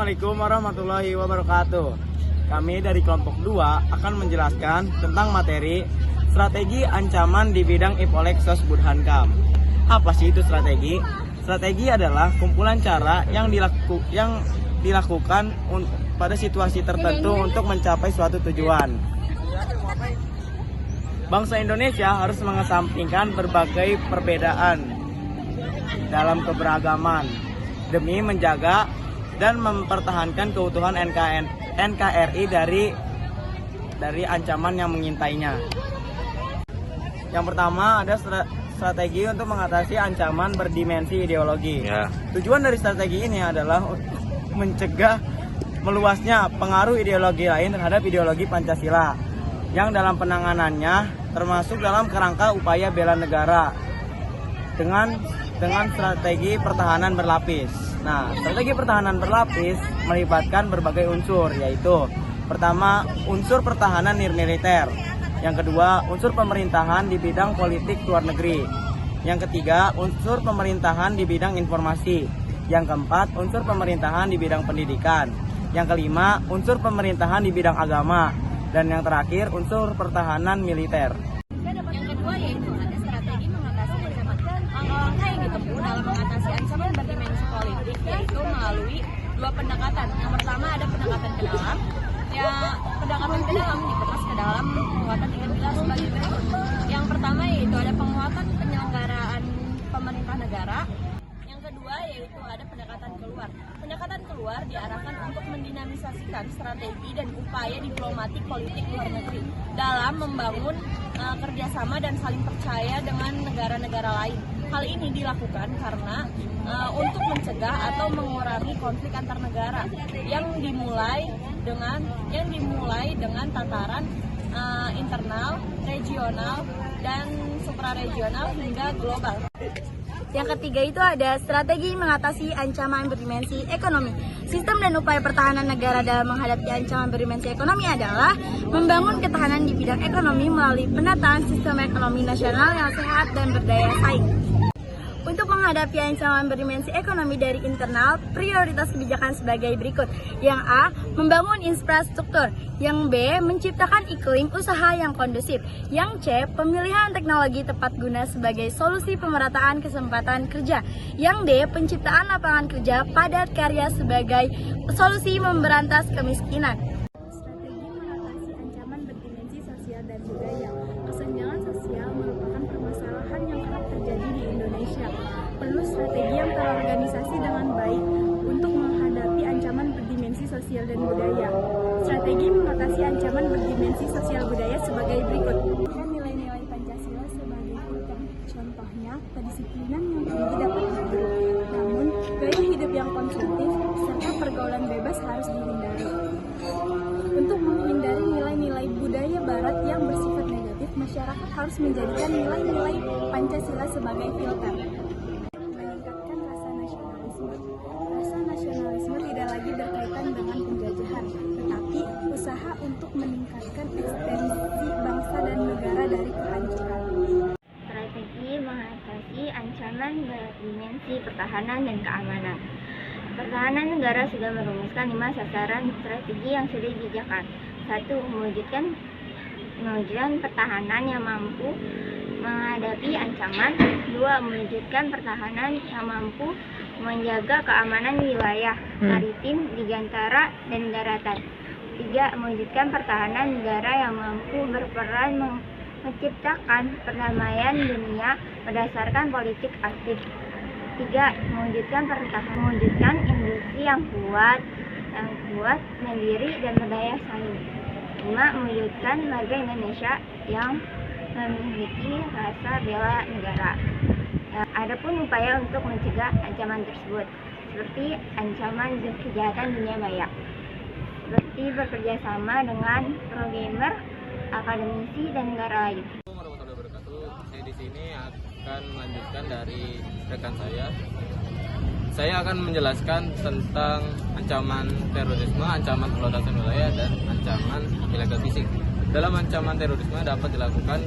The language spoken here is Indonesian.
Assalamualaikum warahmatullahi wabarakatuh. Kami dari kelompok 2 akan menjelaskan tentang materi strategi ancaman di bidang Ipolek Sos Burhankam. Apa sih itu strategi? Strategi adalah kumpulan cara yang dilakukan pada situasi tertentu untuk mencapai suatu tujuan. Bangsa Indonesia harus mengesampingkan berbagai perbedaan dalam keberagaman demi menjaga dan mempertahankan keutuhan NKRI dari ancaman yang mengintainya. Yang pertama ada strategi untuk mengatasi ancaman berdimensi ideologi. Tujuan dari strategi ini adalah mencegah meluasnya pengaruh ideologi lain terhadap ideologi Pancasila yang dalam penanganannya termasuk dalam kerangka upaya bela negara dengan strategi pertahanan berlapis. Nah, strategi pertahanan berlapis melibatkan berbagai unsur, yaitu pertama, unsur pertahanan militer. Yang kedua, unsur pemerintahan di bidang politik luar negeri. Yang ketiga, unsur pemerintahan di bidang informasi. Yang keempat, unsur pemerintahan di bidang pendidikan. Yang kelima, unsur pemerintahan di bidang agama. Dan yang terakhir, unsur pertahanan militer. Yang kedua yaitu ada strategi mengatasi ancaman langkah yang ditempuh dalam mengatasi ancaman berdimensi politik, yaitu melalui dua pendekatan. Yang pertama ada pendekatan ke dalam. Pendekatan ke dalam dikemas ke dalam penguatan 3 pilar sebagai berikut. Yang pertama yaitu ada penguatan penyelenggaraan pemerintah negara. Yang kedua yaitu ada pendekatan keluar. Pendekatan keluar diarahkan untuk mendinamisasikan strategi dan upaya diplomatik politik luar negeri dalam membangun kerjasama dan saling percaya dengan negara-negara lain. Hal ini dilakukan karena untuk mencegah atau mengurangi konflik antar negara yang dimulai dengan tataran internal, regional, dan supraregional hingga global. Yang ketiga itu ada strategi mengatasi ancaman berdimensi ekonomi. Sistem dan upaya pertahanan negara dalam menghadapi ancaman berdimensi ekonomi adalah membangun ketahanan di bidang ekonomi melalui penataan sistem ekonomi nasional yang sehat dan berdaya saing. Untuk menghadapi ancaman berdimensi ekonomi dari internal, prioritas kebijakan sebagai berikut. Yang A, membangun infrastruktur. Yang B, menciptakan iklim usaha yang kondusif. Yang C, pemilihan teknologi tepat guna sebagai solusi pemerataan kesempatan kerja. Yang D, penciptaan lapangan kerja padat karya sebagai solusi memberantas kemiskinan. Strategi mengatasi ancaman berdimensi sosial dan budaya. Kesenjangan sosial merupakan permasalahan yang kerap terjadi di Indonesia. Perlu strategi yang terorganisasi dengan baik untuk menghadapi ancaman berdimensi sosial dan budaya. Strategi mengatasi ancaman berdimensi sosial budaya sebagai berikut. Nilai-nilai Pancasila sebagai utama. Contohnya, kedisiplinan yang tinggi dapat ditiru. Namun, gaya hidup yang konsumtif serta pergaulan bebas harus dihindari. Untuk menghindari nilai-nilai budaya barat yang bersifat negatif, masyarakat harus menjadikan nilai-nilai Pancasila sebagai filter. Meningkatkan rasa nasionalisme. Rasa nasionalisme tidak lagi berkaitan dengan penjajahan, tetapi usaha untuk meningkatkan eksistensi bangsa dan negara dari kehancuran. Strategi mengatasi ancaman berdimensi pertahanan dan keamanan. Pertahanan negara sudah merumuskan 5 sasaran strategi yang sudah dijajarkan. 1. Mewujudkan pertahanan yang mampu menghadapi ancaman. 2. Mewujudkan pertahanan yang mampu menjaga keamanan wilayah maritim, digantara, dan daratan. 3. Mewujudkan pertahanan negara yang mampu berperan menciptakan perdamaian dunia berdasarkan politik aktif. 3. Mewujudkan industri yang kuat, mandiri, dan berdaya saing. 5. Mewujudkan warga Indonesia yang memiliki rasa bela negara. Adapun upaya untuk mencegah ancaman tersebut, seperti ancaman kejahatan dunia maya, seperti bekerja sama dengan programmer, akademisi, dan negara lain. Saya di sini akan melanjutkan dari rekan saya. Saya akan menjelaskan tentang ancaman terorisme, ancaman peletasan wilayah, dan ancaman illegal fishing. Dalam ancaman terorisme dapat dilakukan